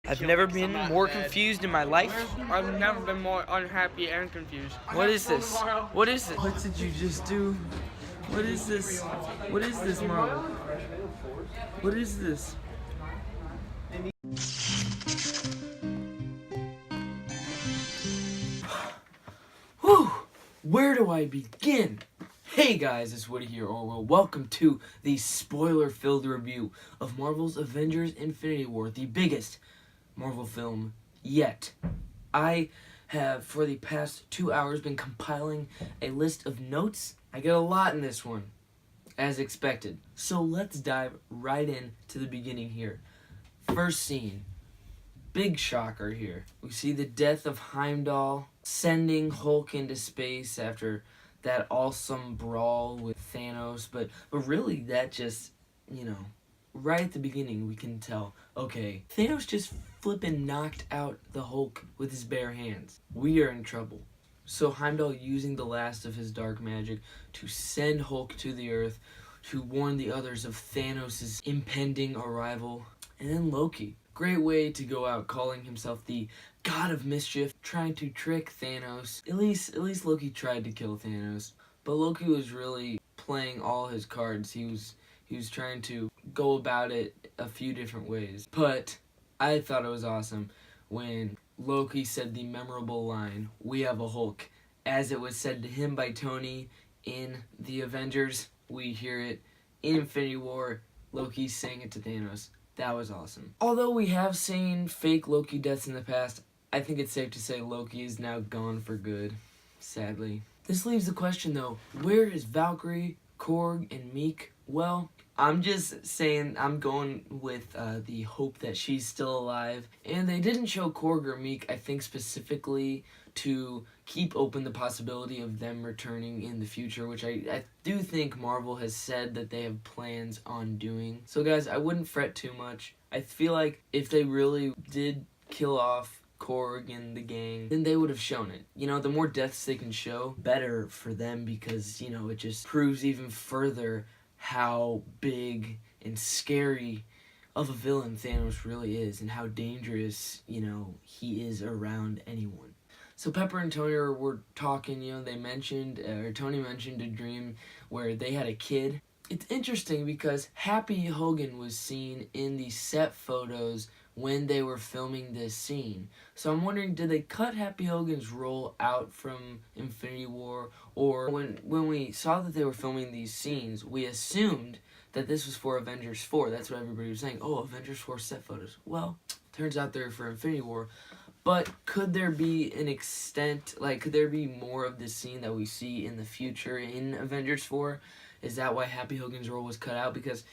I've never been more confused in my life. I've never been more unhappy and confused. What is this? What is this? What did you just do? What is this? What is this, Marvel? What is this? Whew! Where do I begin? Hey guys, it's Woody here, Orwell. Welcome to the spoiler-filled review of Marvel's Avengers Infinity War, the biggest Marvel film yet. I have, for the past 2 hours, been compiling a list of notes. I get a lot in this one, as expected. So let's dive right in to the beginning here. First scene. Big shocker here. We see the death of Heimdall, sending Hulk into space after that awesome brawl with Thanos. But really, that just, right at the beginning, we can tell, okay, Thanos just flippin' knocked out the Hulk with his bare hands. We are in trouble. So Heimdall using the last of his dark magic to send Hulk to the Earth to warn the others of Thanos' impending arrival. And then Loki. Great way to go out calling himself the God of Mischief, trying to trick Thanos. At least Loki tried to kill Thanos. But Loki was really playing all his cards. He was trying to go about it a few different ways. But I thought it was awesome when Loki said the memorable line, "We have a Hulk," as it was said to him by Tony in the Avengers. We hear it in Infinity War. Loki saying it to Thanos. That was awesome. Although we have seen fake Loki deaths in the past, I think it's safe to say Loki is now gone for good, sadly. This leaves the question though, where is Valkyrie, Korg, and Meek? Well, I'm just saying I'm going with the hope that she's still alive. And they didn't show Korg or Meek, I think specifically to keep open the possibility of them returning in the future, which I do think Marvel has said that they have plans on doing. So guys, I wouldn't fret too much. I feel like if they really did kill off Korg and the gang, then they would have shown it. The more deaths they can show, better for them, because, it just proves even further how big and scary of a villain Thanos really is, and how dangerous, he is around anyone. So Pepper and Tony were talking, they mentioned, or Tony mentioned a dream where they had a kid. It's interesting because Happy Hogan was seen in the set photos when they were filming this scene. So I'm wondering, did they cut Happy Hogan's role out from Infinity War? Or when we saw that they were filming these scenes, we assumed that this was for Avengers 4. That's what everybody was saying. Oh, Avengers 4 set photos. Well, turns out they're for Infinity War. But could there be an extent, could there be more of this scene that we see in the future in Avengers 4? Is that why Happy Hogan's role was cut out? Because,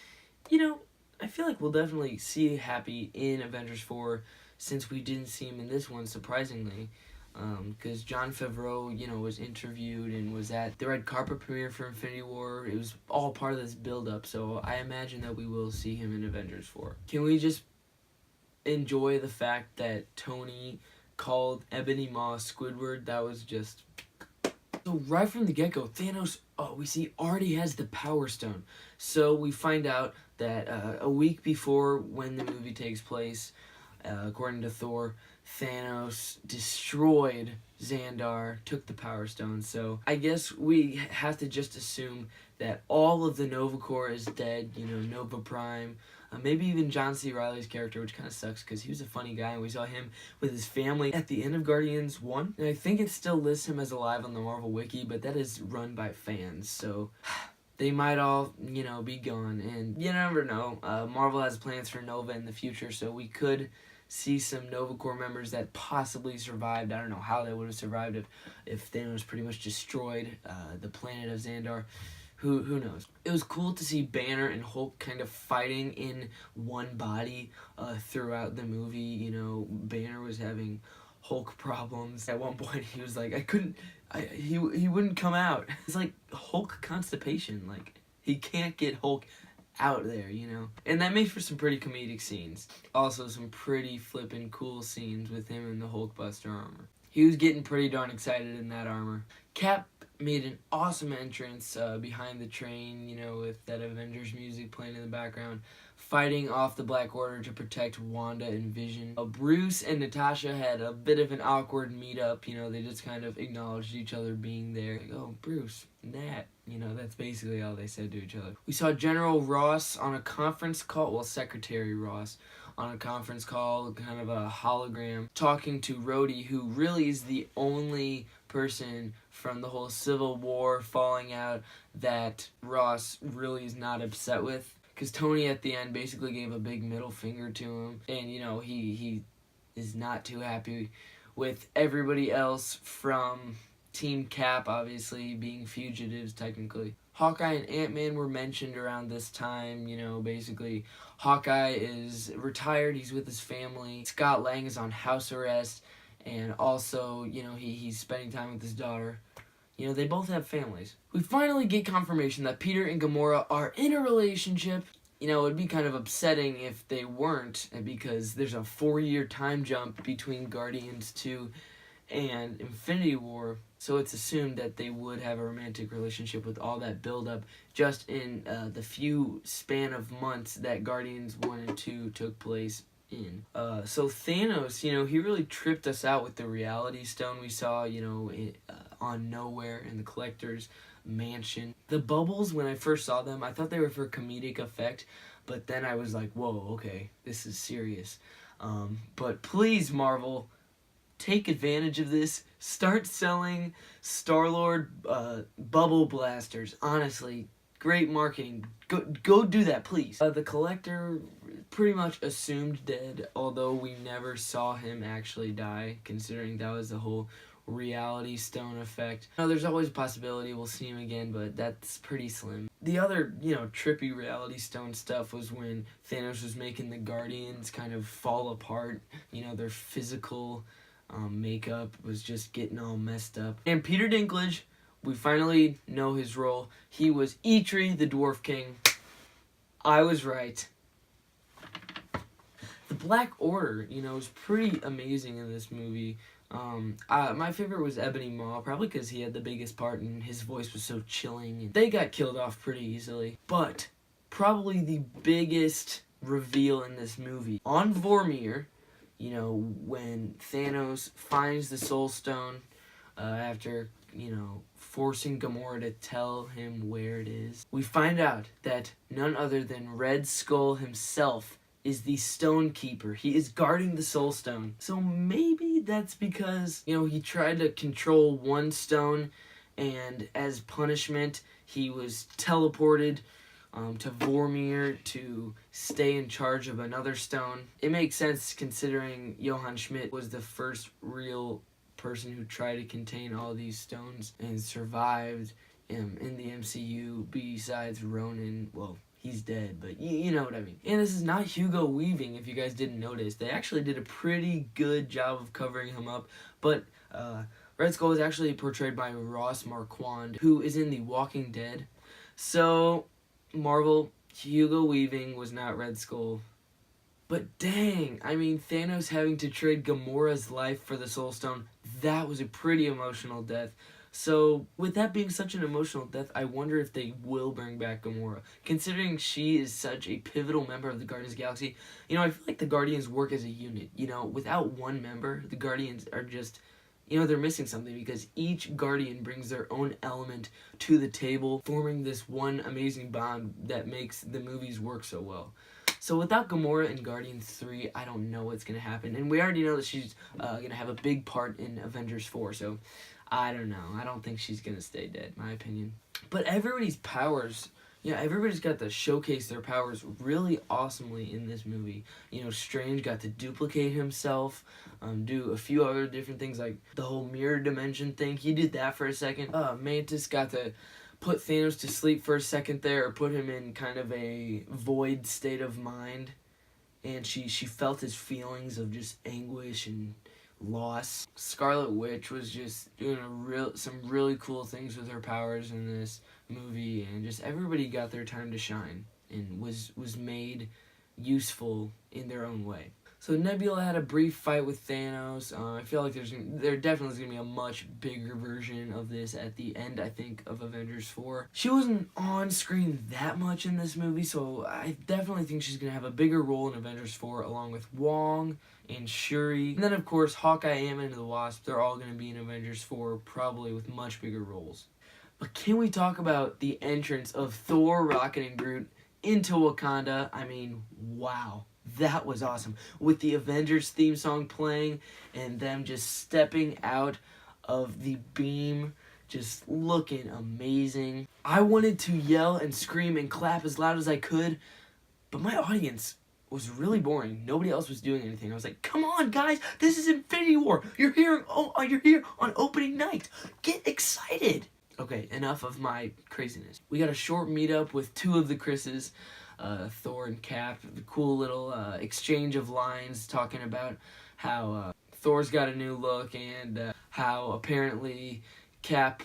I feel like we'll definitely see Happy in Avengers 4 since we didn't see him in this one, surprisingly. Because Jon Favreau, was interviewed and was at the red carpet premiere for Infinity War. It was all part of this build-up, so I imagine that we will see him in Avengers 4. Can we just enjoy the fact that Tony called Ebony Maw Squidward? That was just... So right from the get-go, Thanos, we see, already has the Power Stone. So we find out that a week before when the movie takes place, according to Thor, Thanos destroyed Xandar, took the Power Stone. So I guess we have to just assume that all of the Nova Corps is dead, Nova Prime. Maybe even John C. Reilly's character, which kind of sucks because he was a funny guy, and we saw him with his family at the end of Guardians 1. And I think it still lists him as alive on the Marvel Wiki, but that is run by fans, so they might all, be gone. And you never know. Marvel has plans for Nova in the future, so we could see some Nova Corps members that possibly survived. I don't know how they would have survived if Thanos pretty much destroyed the planet of Xandar. Who knows? It was cool to see Banner and Hulk kind of fighting in one body throughout the movie. Banner was having Hulk problems. At one point, he was like, he wouldn't come out. It's like Hulk constipation. He can't get Hulk out there, And that made for some pretty comedic scenes. Also, some pretty flippin' cool scenes with him in the Hulkbuster armor. He was getting pretty darn excited in that armor. Cap made an awesome entrance behind the train, with that Avengers music playing in the background, fighting off the Black Order to protect Wanda and Vision. Bruce and Natasha had a bit of an awkward meetup. You know, they just kind of acknowledged each other being there. Like, oh, Bruce, Nat. You know, that's basically all they said to each other. We saw General Ross on a conference call. Well, Secretary Ross on a conference call, kind of a hologram, talking to Rhodey, who really is the only person from the whole Civil War falling out that Ross really is not upset with. Because Tony at the end basically gave a big middle finger to him. And, you know, he is not too happy with everybody else from Team Cap, obviously, being fugitives, technically. Hawkeye and Ant-Man were mentioned around this time. You know, basically, Hawkeye is retired. He's with his family. Scott Lang is on house arrest. And also, you know, he's spending time with his daughter. You know, they both have families. We finally get confirmation that Peter and Gamora are in a relationship. You know, it would be kind of upsetting if they weren't, because there's a 4-year time jump between Guardians 2 and Infinity War. So it's assumed that they would have a romantic relationship with all that build-up just in the few span of months that Guardians 1 and 2 took place in. So Thanos, you know, he really tripped us out with the Reality Stone we saw, you know, on Nowhere in the Collector's Mansion. The bubbles, when I first saw them, I thought they were for comedic effect, but then I was like, whoa, okay, this is serious. But please, Marvel, take advantage of this. Start selling Star-Lord bubble blasters. Honestly, great marketing. Go do that, please. The Collector pretty much assumed dead, although we never saw him actually die, considering that was the whole Reality Stone effect. Now, there's always a possibility we'll see him again, but that's pretty slim. The other, you know, trippy Reality Stone stuff was when Thanos was making the Guardians kind of fall apart. You know, their physical makeup was just getting all messed up. And Peter Dinklage, we finally know his role. He was Eitri, the Dwarf King. I was right. The Black Order, you know, was pretty amazing in this movie. My favorite was Ebony Maw, probably because he had the biggest part and his voice was so chilling. And they got killed off pretty easily. But probably the biggest reveal in this movie, on Vormir, you know, when Thanos finds the Soul Stone after, you know, forcing Gamora to tell him where it is, we find out that none other than Red Skull himself is the Stone Keeper. He is guarding the Soul Stone. So maybe that's because, you know, he tried to control one stone, and as punishment, he was teleported to Vormir to stay in charge of another stone. It makes sense considering Johann Schmidt was the first real person who tried to contain all these stones and survived in the MCU besides Ronan. Well, he's dead, but you know what I mean. And this is not Hugo Weaving, if you guys didn't notice. They actually did a pretty good job of covering him up, but Red Skull was actually portrayed by Ross Marquand, who is in The Walking Dead. So, Marvel, Hugo Weaving was not Red Skull. But dang, I mean, Thanos having to trade Gamora's life for the Soul Stone, that was a pretty emotional death. So, with that being such an emotional death, I wonder if they will bring back Gamora. Considering she is such a pivotal member of the Guardians of the Galaxy, you know, I feel like the Guardians work as a unit. You know, without one member, the Guardians are just, you know, they're missing something, because each Guardian brings their own element to the table, forming this one amazing bond that makes the movies work so well. So without Gamora in Guardians 3, I don't know what's going to happen. And we already know that she's going to have a big part in Avengers 4, so I don't know. I don't think she's going to stay dead, in my opinion. But everybody's powers, you know, everybody's got to showcase their powers really awesomely in this movie. You know, Strange got to duplicate himself, do a few other different things, like the whole mirror dimension thing. He did that for a second. Mantis got to put Thanos to sleep for a second there, or put him in kind of a void state of mind. And she felt his feelings of just anguish and loss. Scarlet Witch was just doing some really cool things with her powers in this movie, and just everybody got their time to shine and was made useful in their own way. So Nebula had a brief fight with Thanos. I feel like there definitely is going to be a much bigger version of this at the end, I think, of Avengers 4. She wasn't on screen that much in this movie, so I definitely think she's going to have a bigger role in Avengers 4 along with Wong and Shuri. And then, of course, Hawkeye, Ant-Man, and the Wasp, they're all going to be in Avengers 4, probably with much bigger roles. But can we talk about the entrance of Thor, Rocket, and Groot into Wakanda? I mean, wow. That was awesome. With the Avengers theme song playing and them just stepping out of the beam, just looking amazing. I wanted to yell and scream and clap as loud as I could, but my audience was really boring. Nobody else was doing anything. I was like, come on, guys, this is Infinity War. You're here on opening night. Get excited. Okay, enough of my craziness. We got a short meetup with two of the Chris's, Thor and Cap. The cool little exchange of lines talking about how Thor's got a new look and how apparently Cap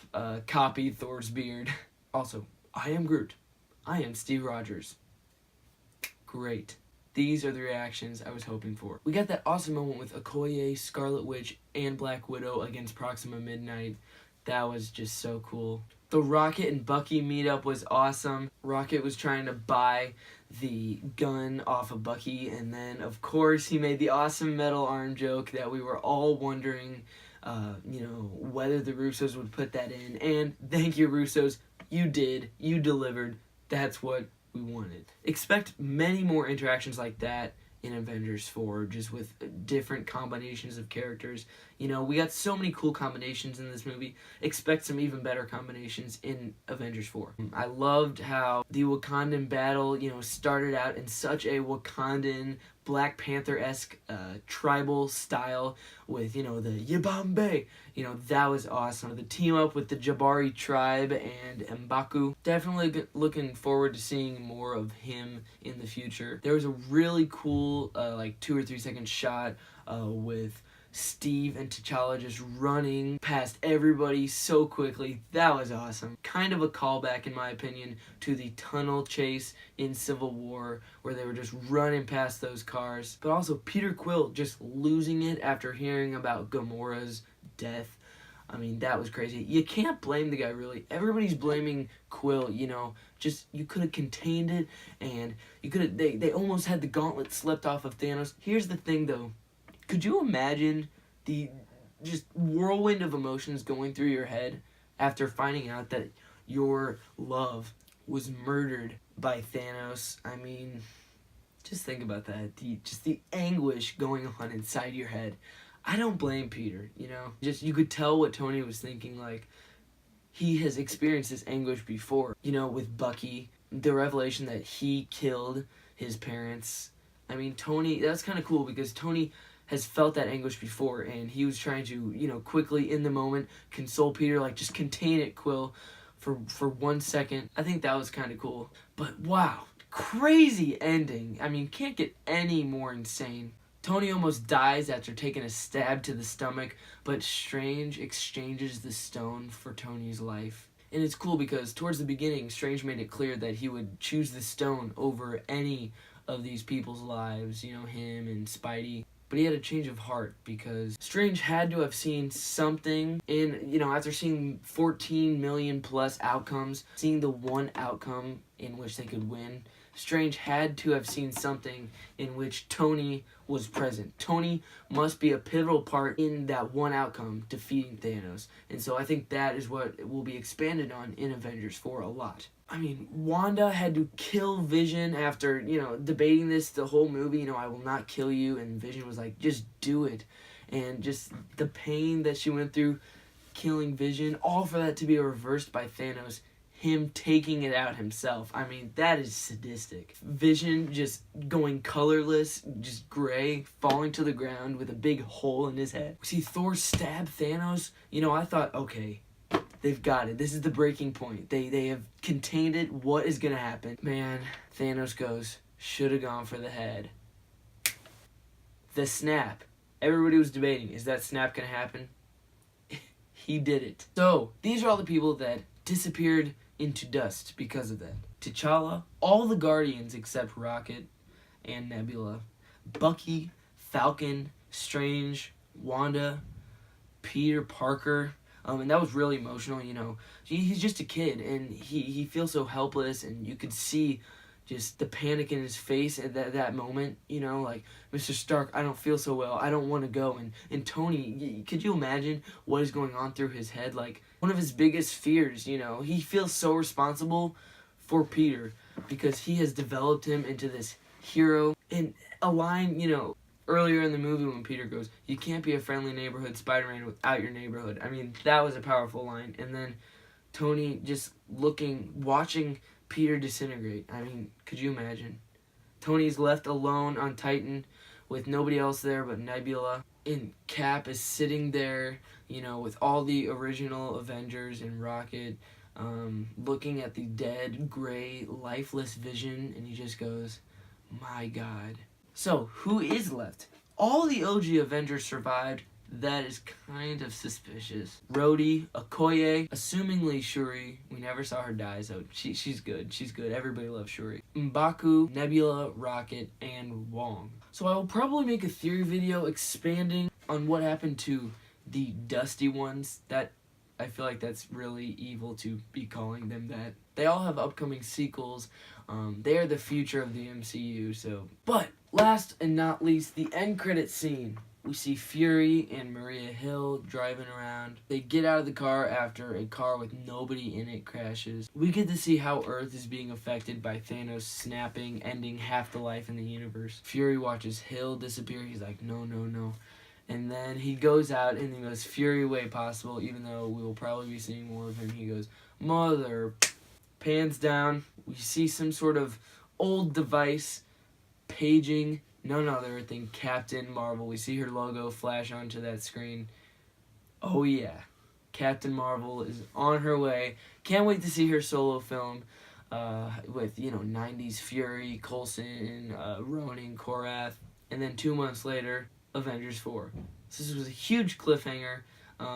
copied Thor's beard. Also, I am Groot. I am Steve Rogers. Great. These are the reactions I was hoping for. We got that awesome moment with Okoye, Scarlet Witch, and Black Widow against Proxima Midnight. That was just so cool. The Rocket and Bucky meetup was awesome. Rocket was trying to buy the gun off of Bucky, and then, of course, he made the awesome metal arm joke that we were all wondering, whether the Russos would put that in. And thank you, Russos. You did. You delivered. That's what we wanted. Expect many more interactions like that in Avengers 4, just with different combinations of characters. We got so many cool combinations in this movie. Expect some even better combinations in Avengers 4. I loved how the Wakandan battle, started out in such a Wakandan Black Panther-esque tribal style with, the Yibambe. That was awesome. The team up with the Jabari tribe and M'Baku. Definitely looking forward to seeing more of him in the future. There was a really cool, 2 or 3 second shot with Steve and T'Challa just running past everybody so quickly. That was awesome. Kind of a callback, in my opinion, to the tunnel chase in Civil War, where they were just running past those cars. But also Peter Quill just losing it after hearing about Gamora's death. I mean, that was crazy. You can't blame the guy, really. Everybody's blaming Quill, just you could have contained it, and you could have. They almost had the gauntlet slipped off of Thanos. Here's the thing, though. Could you imagine the just whirlwind of emotions going through your head after finding out that your love was murdered by Thanos? I mean, just think about that. The anguish going on inside your head. I don't blame Peter, Just you could tell what Tony was thinking. Like, he has experienced this anguish before. With Bucky, the revelation that he killed his parents. I mean, Tony, that's kind of cool because Tony has felt that anguish before, and he was trying to, quickly in the moment console Peter, like, just contain it, Quill, for 1 second. I think that was kind of cool. But wow, crazy ending. I mean, can't get any more insane. Tony almost dies after taking a stab to the stomach, but Strange exchanges the stone for Tony's life. And it's cool because towards the beginning, Strange made it clear that he would choose the stone over any of these people's lives, him and Spidey. But he had a change of heart because Strange had to have seen something in, after seeing 14 million plus outcomes, seeing the one outcome in which they could win, Strange had to have seen something in which Tony was present. Tony must be a pivotal part in that one outcome, defeating Thanos. And so I think that is what will be expanded on in Avengers 4 a lot. I mean, Wanda had to kill Vision after, debating this the whole movie, I will not kill you, and Vision was like, just do it. And just the pain that she went through killing Vision, all for that to be reversed by Thanos, him taking it out himself. I mean, that is sadistic. Vision just going colorless, just gray, falling to the ground with a big hole in his head. See Thor stab Thanos, I thought, okay, they've got it. This is the breaking point. They have contained it. What is going to happen? Man, Thanos goes, should have gone for the head. The snap. Everybody was debating, is that snap going to happen? He did it. So, these are all the people that disappeared into dust because of that. T'Challa, all the Guardians except Rocket and Nebula, Bucky, Falcon, Strange, Wanda, Peter Parker. And that was really emotional, you know. He's just a kid, and he feels so helpless, and you could see just the panic in his face at that moment, you know, like, Mr. Stark, I don't feel so well, I don't want to go. And Tony, could you imagine what is going on through his head? Like, one of his biggest fears, you know, he feels so responsible for Peter because he has developed him into this hero. And a line, you know, earlier in the movie when Peter goes, you can't be a friendly neighborhood Spider-Man without your neighborhood. I mean, that was a powerful line. And then Tony just watching Peter disintegrate. I mean, could you imagine? Tony's left alone on Titan with nobody else there but Nebula. And Cap is sitting there, you know, with all the original Avengers and Rocket, looking at the dead, gray, lifeless Vision, and he just goes, my God. So, who is left? All the OG Avengers survived. That is kind of suspicious. Rhodey, Okoye, assumingly Shuri. We never saw her die, so she's good. She's good. Everybody loves Shuri. M'Baku, Nebula, Rocket, and Wong. So I will probably make a theory video expanding on what happened to the Dusty Ones. That I feel like that's really evil to be calling them that. They all have upcoming sequels. They are the future of the MCU. So, but last and not least, the end credit scene. We see Fury and Maria Hill driving around. They get out of the car after a car with nobody in it crashes. We get to see how Earth is being affected by Thanos snapping, ending half the life in the universe. Fury watches Hill disappear. He's like, no, no, no. And then he goes out in the most Fury way possible, even though we will probably be seeing more of him. He goes, mother. Pans down. We see some sort of old device paging none other than Captain Marvel. We see her logo flash onto that screen. Oh yeah, Captain Marvel is on her way. Can't wait to see her solo film with, you know, 90s Fury, Coulson, Ronin, Korath, and then 2 months later, Avengers 4. So this was a huge cliffhanger.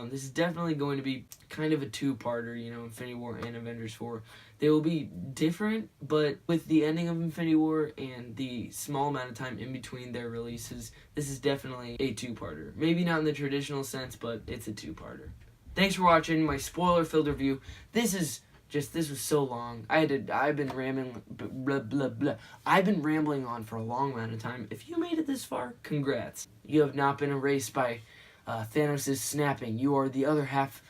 This is definitely going to be kind of a two-parter, you know, Infinity War and Avengers 4. They will be different, but with the ending of Infinity War and the small amount of time in between their releases, this is definitely a two-parter. Maybe not in the traditional sense, but it's a two-parter. Thanks for watching my spoiler-filled review. This was so long. I've been rambling, blah, blah, blah. I've been rambling on for a long amount of time. If you made it this far, congrats. You have not been erased by Thanos' snapping. You are the other half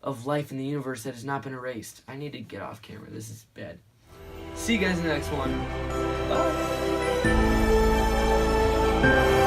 of life in the universe that has not been erased. I need to get off camera. This is bad. See you guys in the next one. Bye.